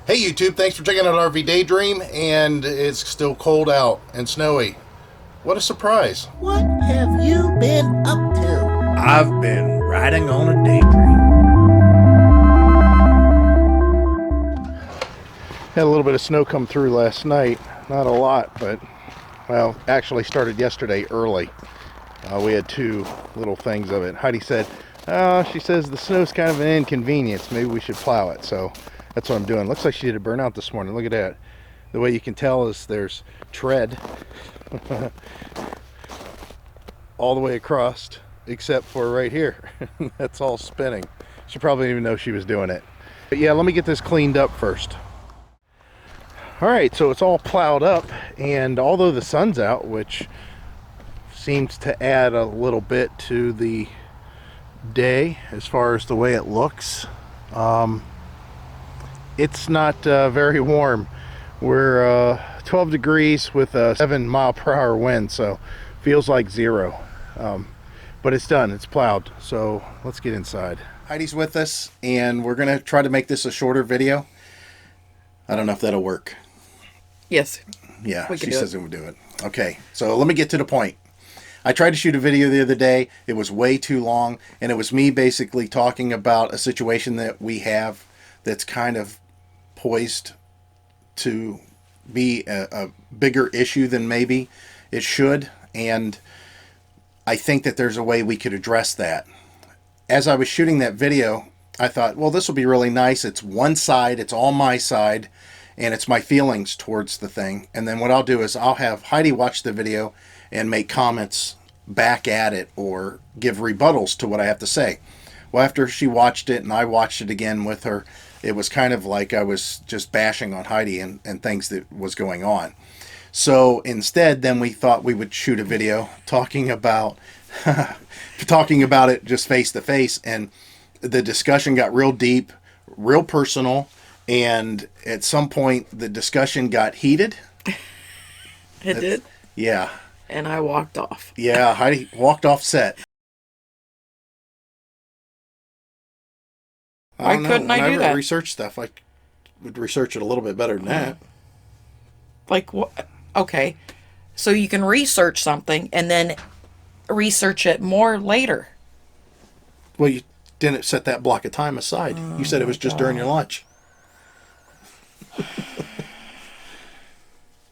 Hey YouTube, thanks for checking out RV Daydream, and it's still cold out and snowy. What a surprise. What have you been up to? I've been riding on a daydream. Had a little bit of snow come through last night. Not a lot, but, well, actually started yesterday early. We had two little things of it. Heidi said, she says the snow's kind of an inconvenience. Maybe we should plow it. So that's what I'm doing. Looks like she did a burnout this morning. Look at that. The way you can tell is there's tread all the way across, except for right here. That's all spinning. She probably didn't even know she was doing it. But yeah, let me get this cleaned up first. All right, so it's all plowed up, and although the sun's out, which seems to add a little bit to the day as far as the way it looks, it's not very warm. We're 12 degrees with a 7-mile-per-hour wind, so feels like zero. But it's done, it's plowed, so let's get inside. Heidi's with us, and we're gonna try to make this a shorter video. I don't know if that'll work. Yes. Yeah, she says it would do it. Okay, so let me get to the point. I tried to shoot a video the other day. It was way too long, and it was me basically talking about a situation that we have that's kind of poised to be a bigger issue than maybe it should, and I think that there's a way we could address that. As I was shooting that video, I thought, well, this will be really nice. It's one side, it's all my side, and it's my feelings towards the thing. And then what I'll do is I'll have Heidi watch the video and make comments back at it or give rebuttals to what I have to say. Well, after she watched it and I watched it again with her, it was kind of like I was just bashing on Heidi and things that was going on. So instead, then we thought we would shoot a video talking about it just face to face, and the discussion got real deep, real personal, and at some point the discussion got heated. It did? Yeah. And I walked off. Yeah, Heidi walked off set. Why couldn't I do that? Research stuff, I would research it a little bit better than that. Like what? Okay. So you can research something and then research it more later. Well, you didn't set that block of time aside. You said it was just during your lunch.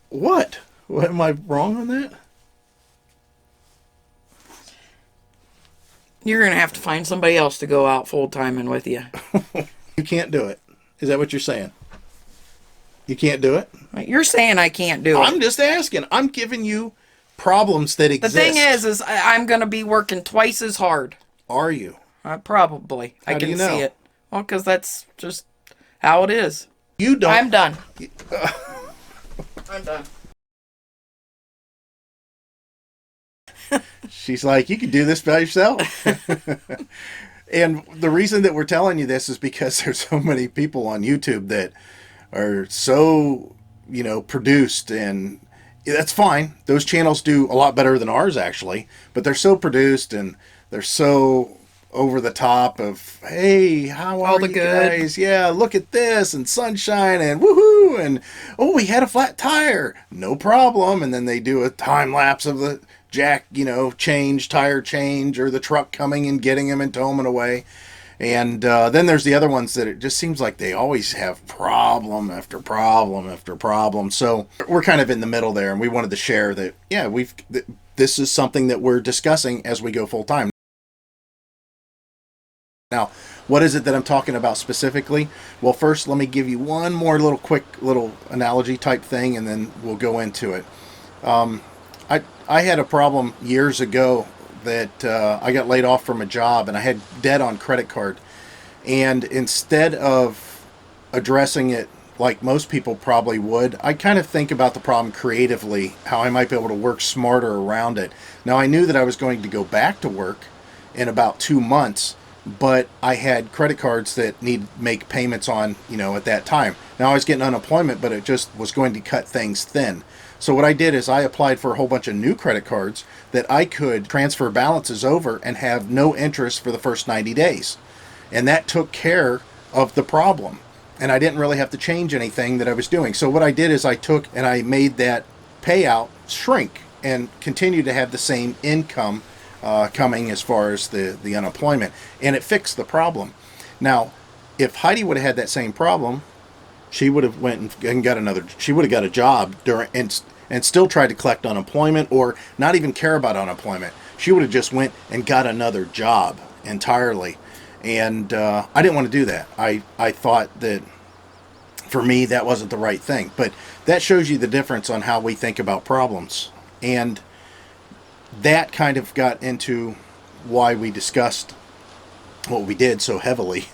What? What, am I wrong on that? You're going to have to find somebody else to go out full-time with you. You can't do it. Is that what you're saying? You can't do it? You're saying I can't do it. I'm just asking. I'm giving you problems that exist. The thing is I'm going to be working twice as hard. Are you? Probably. How I do can you know? see it. Well, because that's just how it is. You don't. I'm done. I'm done. She's like, you can do this by yourself. And the reason that we're telling you this is because there's so many people on YouTube that are so, produced, and that's fine. Those channels do a lot better than ours, actually, but they're so produced and they're so over the top of, hey, how are you guys? Yeah, look at this, and sunshine, and woohoo, and oh, we had a flat tire, no problem. And then they do a time lapse of the jack, tire change, or the truck coming and getting him and towing him away. And then there's the other ones that it just seems like they always have problem after problem after problem. So we're kind of in the middle there, and we wanted to share that, yeah, this is something that we're discussing as we go full time. Now, what is it that I'm talking about specifically? Well, first, let me give you one more quick little analogy type thing, and then we'll go into it. I had a problem years ago that I got laid off from a job, and I had debt on credit card. And instead of addressing it like most people probably would, I kind of think about the problem creatively, how I might be able to work smarter around it. Now, I knew that I was going to go back to work in about 2 months, but I had credit cards that need to make payments on, at that time. Now I was getting unemployment, but it just was going to cut things thin. So what I did is I applied for a whole bunch of new credit cards that I could transfer balances over and have no interest for the first 90 days. And that took care of the problem. and I didn't really have to change anything that I was doing. So what I did is I took and I made that payout shrink and continue to have the same income coming as far as the unemployment, and it fixed the problem. Now, if Heidi would have had that same problem, she would have went and got another. She would have got a job during and still tried to collect unemployment, or not even care about unemployment. She would have just went and got another job entirely, and I didn't want to do that. I thought that for me that wasn't the right thing. But that shows you the difference on how we think about problems, and that kind of got into why we discussed what we did so heavily.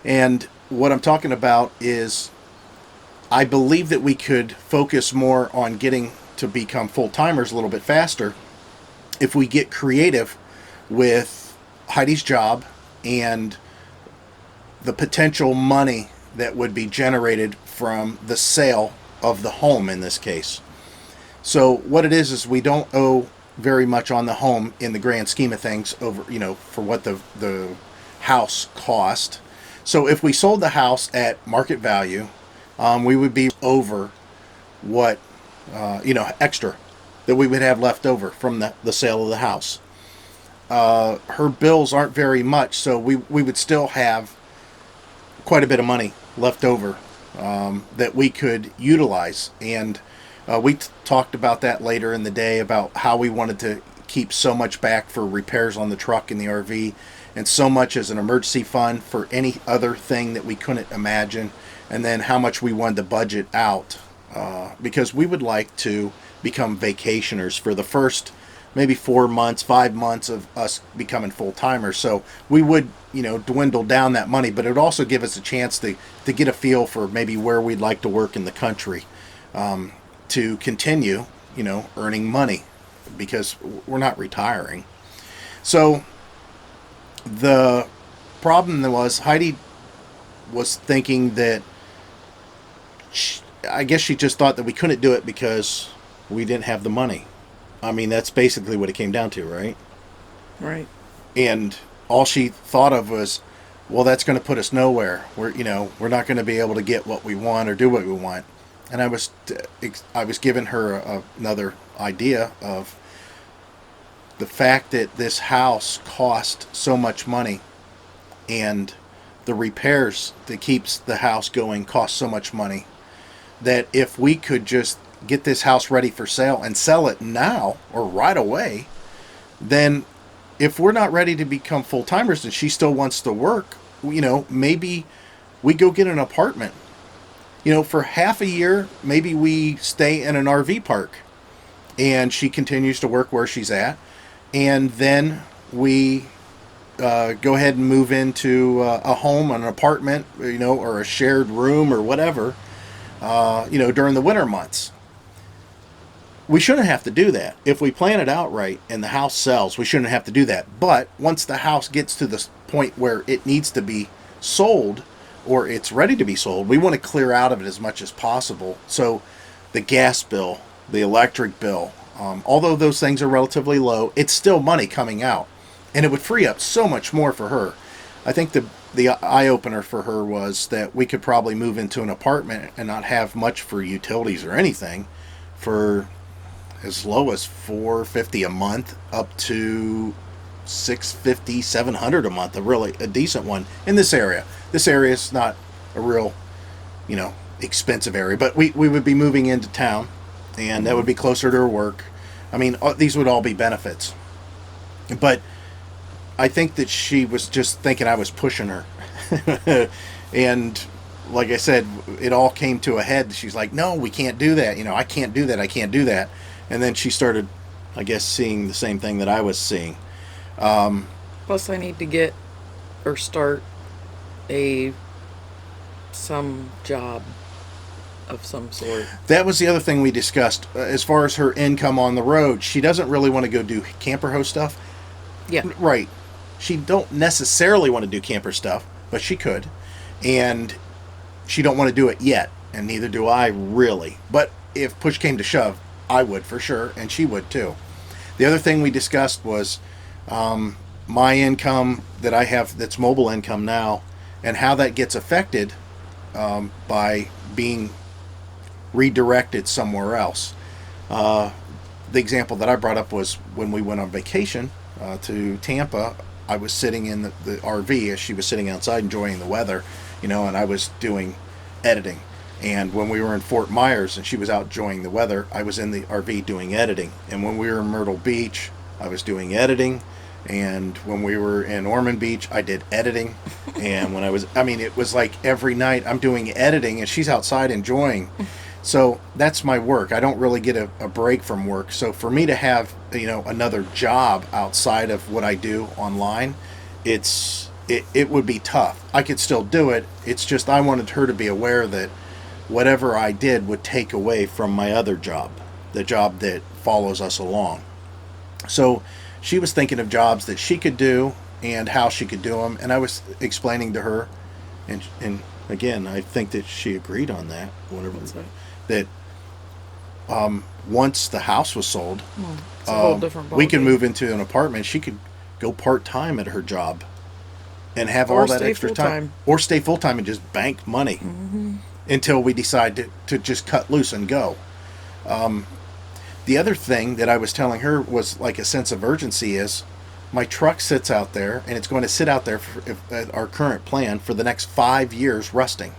And what I'm talking about is I believe that we could focus more on getting to become full-timers a little bit faster if we get creative with Heidi's job and the potential money that would be generated from the sale of the home in this case. So what it is we don't owe very much on the home in the grand scheme of things over, for what the house cost. So if we sold the house at market value, we would be over what, extra that we would have left over from the sale of the house. Her bills aren't very much, so we would still have quite a bit of money left over that we could utilize. And we talked about that later in the day, about how we wanted to keep so much back for repairs on the truck and the RV, and so much as an emergency fund for any other thing that we couldn't imagine, and then how much we wanted to budget out, because we would like to become vacationers for the first maybe 4 months, 5 months of us becoming full-timers. So we would, dwindle down that money, but it would also give us a chance to get a feel for maybe where we'd like to work in the country, to continue, earning money, because we're not retiring. So the problem was Heidi was thinking that I guess she just thought that we couldn't do it because we didn't have the money. I mean, that's basically what it came down to, right? Right. And all she thought of was, well, that's going to put us nowhere. We're not going to be able to get what we want or do what we want. And I was giving her another idea of the fact that this house cost so much money, and the repairs that keeps the house going cost so much money, that if we could just get this house ready for sale and sell it now or right away, then if we're not ready to become full-timers and she still wants to work, maybe we go get an apartment. For half a year, maybe we stay in an RV park and she continues to work where she's at, and then we go ahead and move into a home, an apartment, or a shared room or whatever, during the winter months. We shouldn't have to do that. If we plan it out right and the house sells, we shouldn't have to do that. But once the house gets to the point where it needs to be sold, or it's ready to be sold, we want to clear out of it as much as possible. So the gas bill, the electric bill, although those things are relatively low, it's still money coming out. And it would free up so much more for her. I think the eye-opener for her was that we could probably move into an apartment and not have much for utilities or anything for as low as $450 a month up to $650, $700 a month, a decent one in this area. This area is not a real, expensive area, but we would be moving into town, and that would be closer to her work. I mean, these would all be benefits. But I think that she was just thinking I was pushing her. And like I said, it all came to a head. She's like, no, we can't do that. I can't do that. I can't do that. And then she started, I guess, seeing the same thing that I was seeing. Plus, I need to get or start some job of some sort. That was the other thing we discussed. As far as her income on the road, she doesn't really want to go do camper host stuff. Yeah. Right. She don't necessarily want to do camper stuff, but she could. And she don't want to do it yet, and neither do I really. But if push came to shove, I would for sure, and she would too. The other thing we discussed was my income that I have that's mobile income now, and how that gets affected by being redirected somewhere else. The example that I brought up was when we went on vacation to Tampa. I was sitting in the RV as she was sitting outside enjoying the weather, and I was doing editing. And when we were in Fort Myers and she was out enjoying the weather, I was in the RV doing editing. And when we were in Myrtle Beach, I was doing editing. And when we were in Ormond Beach, I did editing. And when it was like every night I'm doing editing and she's outside enjoying. So that's my work. I don't really get a break from work. So for me to have, another job outside of what I do online, it would be tough. I could still do it. It's just I wanted her to be aware that whatever I did would take away from my other job, the job that follows us along. So she was thinking of jobs that she could do and how she could do them. And I was explaining to her, and again, I think that she agreed on that, whatever, that once the house was sold, it's a whole different we could ballgame. move into an apartment. She could go part-time at her job and have all that stay extra full-time. time. Or stay full-time and just bank money until we decide to just cut loose and go. The other thing that I was telling her was like a sense of urgency is my truck sits out there and it's going to sit out there at our current plan for the next 5 years rusting.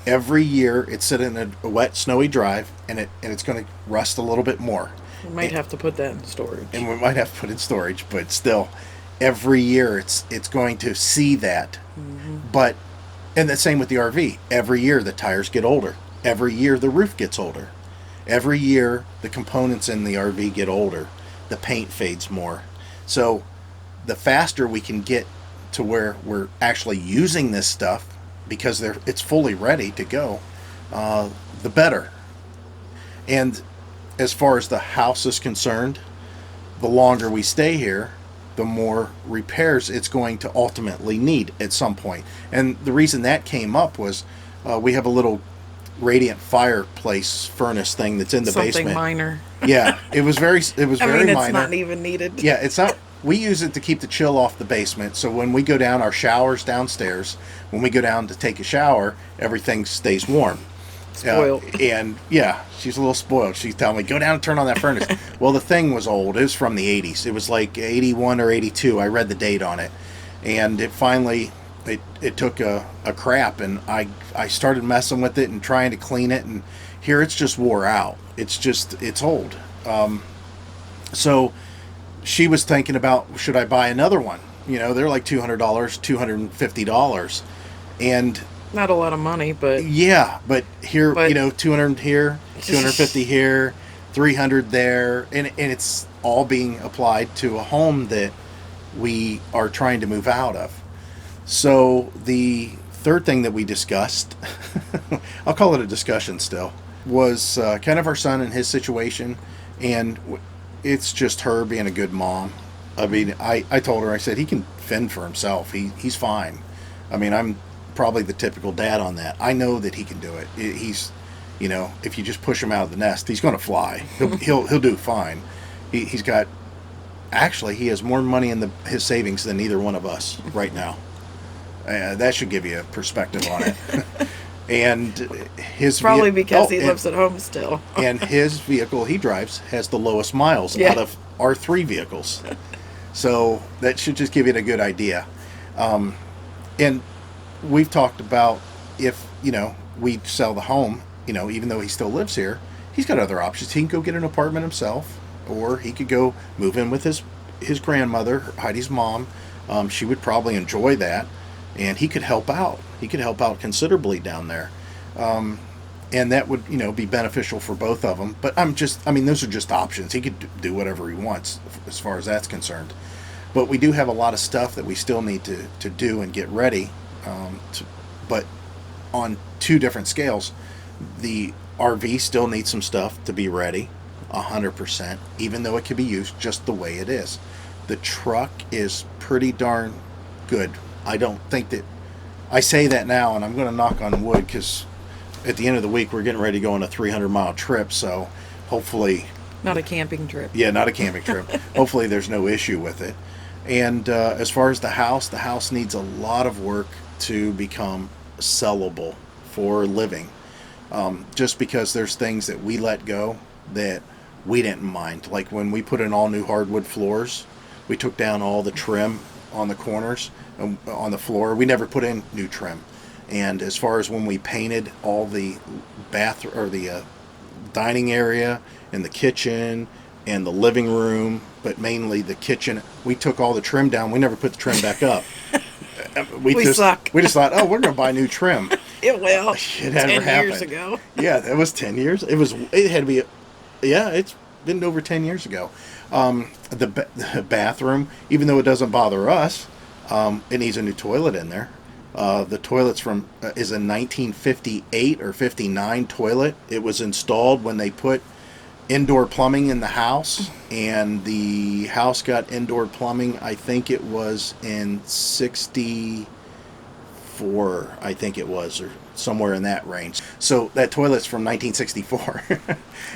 Every year it's sitting in a wet, snowy drive and it's going to rust a little bit more. We might have to put that in storage. And we might have to put it in storage, but still, every year it's going to see that. But, and the same with the RV. Every year the tires get older. Every year the roof gets older. Every year the components in the RV get older. The paint fades more. So the faster we can get to where we're actually using this stuff because it's fully ready to go, the better. And as far as the house is concerned, the longer we stay here, the more repairs it's going to ultimately need at some point. And the reason that came up was we have a little radiant fireplace furnace thing that's in the Something basement. minor. Yeah, it was very It's minor. not even needed. Yeah, it's not. We use it to keep the chill off the basement. So when we go down, our shower's downstairs. When we go down to take a shower, everything stays warm. Spoiled. And yeah, she's a little spoiled. She's telling me, go down and turn on that furnace. Well, the thing was old. It was from the 80s. It was like 81 or 82. I read the date on it. And it finally, it took a crap. And I started messing with it and trying to clean it. And here it's just wore out. It's old. So she was thinking about, should I buy another one? They're like $200, $250. And Not a lot of money, but yeah, but here, But- 200 here, 250 here, 300 there, and it's all being applied to a home that we are trying to move out of. So the third thing that we discussed, I'll call it a discussion still, was kind of our son and his situation, and it's just her being a good mom. I mean, I told her, I said, he can fend for himself. He's fine. I mean, I'm probably the typical dad on that. I know that he can do it. He's, if you just push him out of the nest, he's going to fly. He'll do fine. He's got, actually, he has more money in his savings than either one of us right now. That should give you a perspective on it. And his probably because he lives at home still. And his vehicle he drives has the lowest miles out of our 3 vehicles. So that should just give you a good idea. And we've talked about if, we sell the home, even though he still lives here, he's got other options. He can go get an apartment himself, or he could go move in with his grandmother, Heidi's mom. She would probably enjoy that, and he could help out. He could help out considerably down there. And that would, be beneficial for both of them. But those are just options. He could do whatever he wants as far as that's concerned. But we do have a lot of stuff that we still need to do and get ready. But on 2 different scales, the RV still needs some stuff to be ready, 100%, even though it can be used just the way it is. The truck is pretty darn good. I don't think that, I say that now, and I'm going to knock on wood, because at the end of the week, we're getting ready to go on a 300-mile trip, so hopefully... Not a camping trip. Yeah, not a camping trip. Hopefully there's no issue with it. And as far as the house needs a lot of work to become sellable for living. Just because there's things that we let go that we didn't mind. Like when we put in all new hardwood floors, we took down all the trim on the corners and on the floor. We never put in new trim. And as far as when we painted all the dining area and the kitchen and the living room, but mainly the kitchen, we took all the trim down. We never put the trim back up. We suck. We just thought, oh, we're going to buy new trim. It will. It never 10 happened. years ago. Yeah, that was 10 years. It had to be, yeah, it's been over 10 years ago. The bathroom, even though it doesn't bother us, it needs a new toilet in there. The toilet's is a 1958 or 59 toilet. It was installed when they put indoor plumbing in the house, and the house got indoor plumbing, I think it was in 64, I think it was, or somewhere in that range. So that toilet's from 1964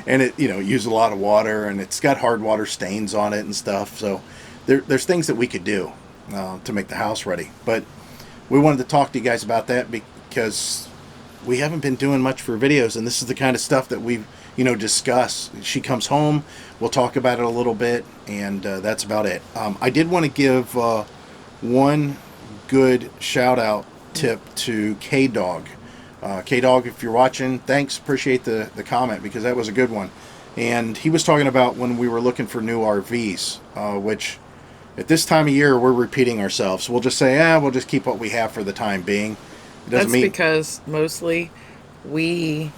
and it used a lot of water, and it's got hard water stains on it and stuff. So there's things that we could do to make the house ready. But we wanted to talk to you guys about that because we haven't been doing much for videos, and this is the kind of stuff that we discuss. She comes home, we'll talk about it a little bit, and that's about it. I did want to give one good shout out tip to K-Dog. K-Dog, if you're watching, thanks, appreciate the comment, because that was a good one. And he was talking about when we were looking for new RVs, which at this time of year we're repeating ourselves. We'll just say, we'll just keep what we have for the time being. It doesn't mean because mostly we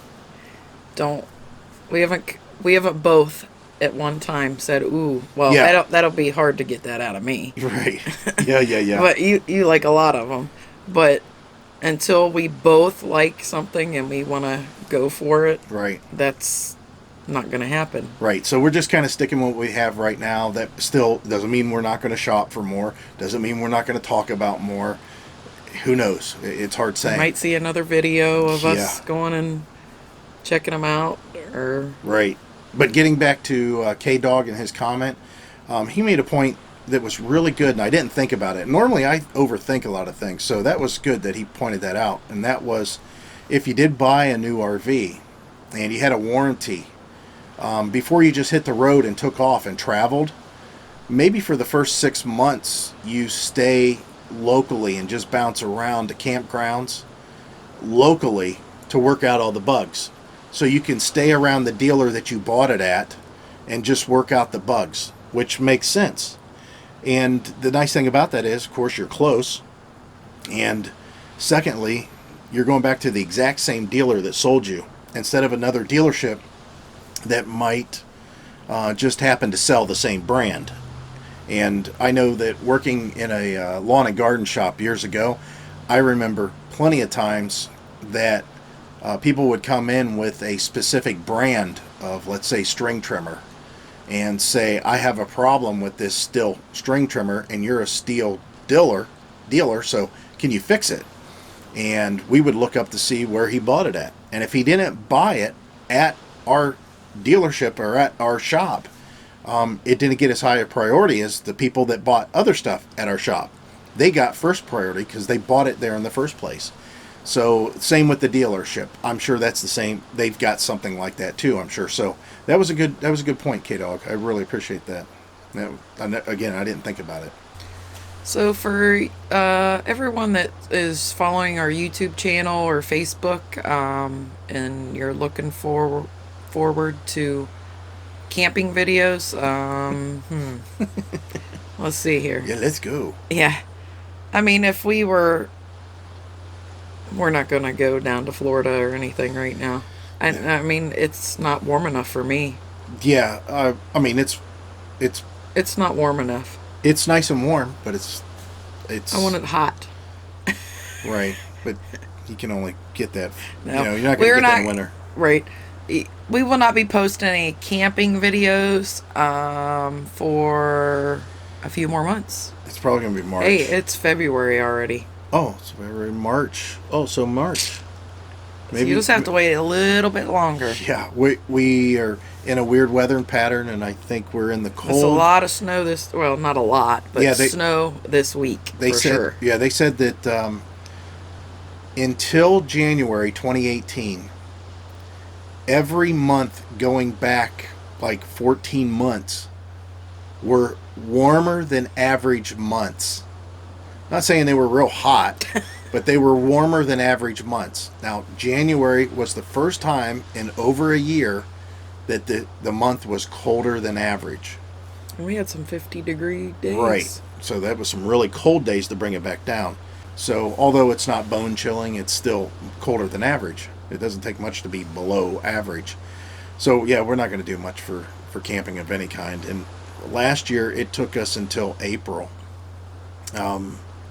haven't both at one time said, ooh, well, yeah, that'll be hard to get that out of me. Right. Yeah. But you like a lot of them. But until we both like something and we want to go for it, right, that's not going to happen. Right. So we're just kind of sticking with what we have right now. That still doesn't mean we're not going to shop for more. Doesn't mean we're not going to talk about more. Who knows? It's hard saying. You might see another video of us going and checking them out. Right. But getting back to K-Dog and his comment, he made a point that was really good, and I didn't think about it. Normally I overthink a lot of things, so that was good that he pointed that out. And that was, if you did buy a new RV and you had a warranty, before you just hit the road and took off and traveled, maybe for the first 6 months you stay locally and just bounce around to campgrounds locally to work out all the bugs. So you can stay around the dealer that you bought it at and just work out the bugs, which makes sense. And the nice thing about that is, of course, you're close. And secondly, you're going back to the exact same dealer that sold you, instead of another dealership that might just happen to sell the same brand. And I know that working in a lawn and garden shop years ago, I remember plenty of times that people would come in with a specific brand of, let's say, string trimmer, and say, I have a problem with this Stihl string trimmer, and you're a Stihl dealer, so can you fix it? And we would look up to see where he bought it at. And if he didn't buy it at our dealership or at our shop, it didn't get as high a priority as the people that bought other stuff at our shop. They got first priority because they bought it there in the first place. So same with the dealership. I'm sure that's the same. They've got something like that too, I'm sure. So that was a good point, K-Dog. I really appreciate that. Again, I didn't think about it. So for everyone that is following our YouTube channel or Facebook, and you're looking forward to camping videos, let's see here. Yeah, let's go. Yeah. I mean, if we're not going to go down to Florida or anything right now. I mean, it's not warm enough for me. Yeah, I mean, it's not warm enough. It's nice and warm, but it's. I want it hot. Right, but you can only get that. No, you're not going to get that in winter. Right. We will not be posting any camping videos for a few more months. It's probably going to be March. Hey, it's February already. Oh, it's February, March. Oh, so March. Maybe so you just have to wait a little bit longer. Yeah, we are in a weird weather pattern, and I think we're in the cold. There's a lot of snow well, not a lot, but snow this week, they for said, sure. Yeah, they said that until January 2018, every month going back like 14 months were warmer than average months. Not saying they were real hot, but they were warmer than average months. Now, January was the first time in over a year that the month was colder than average. And we had some 50-degree days. Right. So that was some really cold days to bring it back down. So although it's not bone chilling, it's still colder than average. It doesn't take much to be below average. So yeah, we're not going to do much for camping of any kind. And last year it took us until April.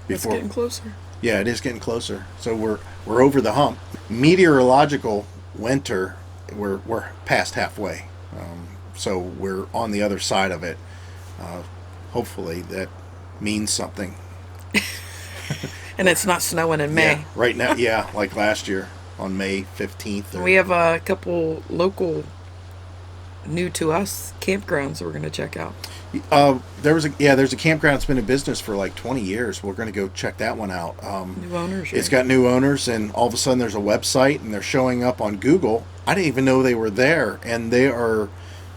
It's getting closer. Yeah, it is getting closer. So we're over the hump. Meteorological winter, we're past halfway. So we're on the other side of it. Hopefully that means something. And it's not snowing in May. Yeah, right now, yeah, like last year on May 15th. We have a couple local, new to us campgrounds that we're going to check out. There's a campground that's been in business for like 20 years. We're going to go check that one out. New owners. It's right? got new owners, and all of a sudden there's a website, and they're showing up on Google. I didn't even know they were there, and they are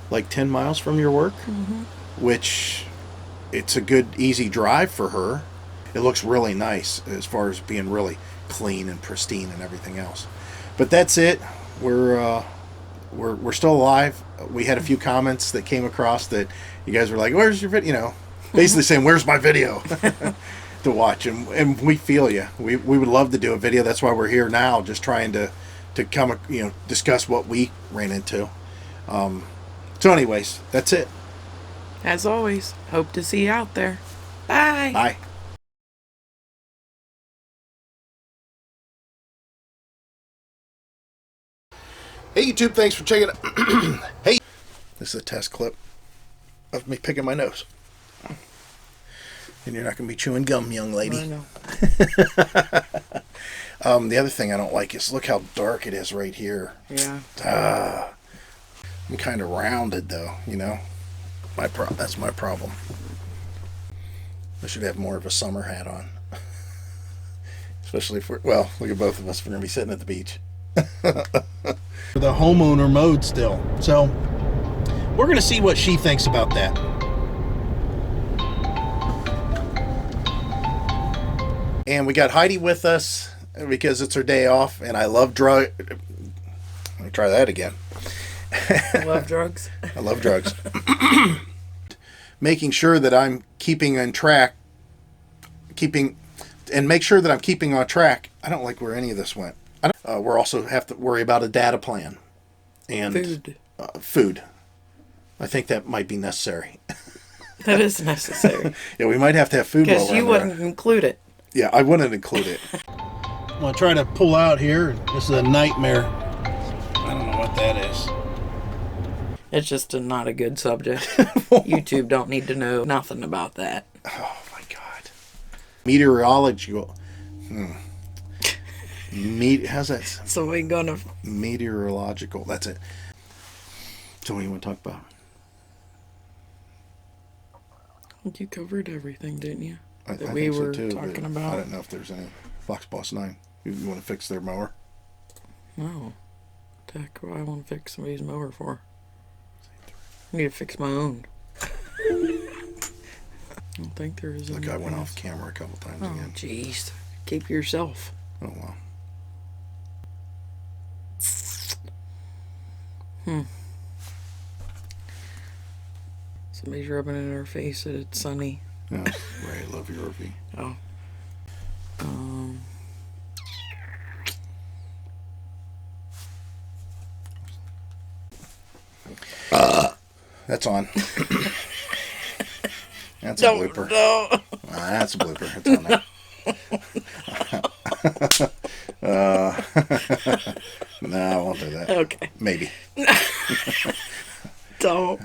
like 10 miles from your work, which it's a good, easy drive for her. It looks really nice as far as being really clean and pristine and everything else. But that's it. We're still alive. We had a few comments that came across that you guys were like, "Where's your video?" You know, basically saying, "Where's my video?" to watch, and we feel you. We would love to do a video. That's why we're here now, just trying to come, discuss what we ran into. So, anyways, that's it. As always, hope to see you out there. Bye. Bye. Hey YouTube, thanks for checking it. Hey, this is a test clip of me picking my nose. And you're not going to be chewing gum, young lady. I know. The other thing I don't like is look how dark it is right here. Yeah. I'm kind of rounded though, That's my problem. I should have more of a summer hat on. Especially look at both of us. We're going to be sitting at the beach. The homeowner mode still. So we're going to see what she thinks about that. And we got Heidi with us because it's her day off, and I love drug. Let me try that again. Love drugs. I love drugs. Making sure that I'm keeping on track. Make sure that I'm keeping on track. I don't like where any of this went. We're also have to worry about a data plan and food. I think that might be necessary. That is necessary. Yeah, we might have to have food. Because you wouldn't include it. Yeah, I wouldn't include it. I'm going to try to pull out here. This is a nightmare. I don't know what that is. It's just not a good subject. YouTube don't need to know nothing about that. Oh, my God. Meteorological. How's that? So we're going to... Meteorological. That's it. So what do you want to talk about? You covered everything, didn't you? I That we think were so too, talking but about. I don't know if there's any. Fox Boss 9. You want to fix their mower? No. What the heck do I want to fix somebody's mower for? I need to fix my own. I don't think there is. Look, I went off camera a couple times again. Oh, jeez. Keep yourself. Oh, wow. Somebody's rubbing it in her face that it's sunny. Yeah, Ray, I love your RV. Oh. That's on. That's a Don't, blooper. no. That's a blooper. It's on there. No, I won't do that. Okay. Maybe. Don't.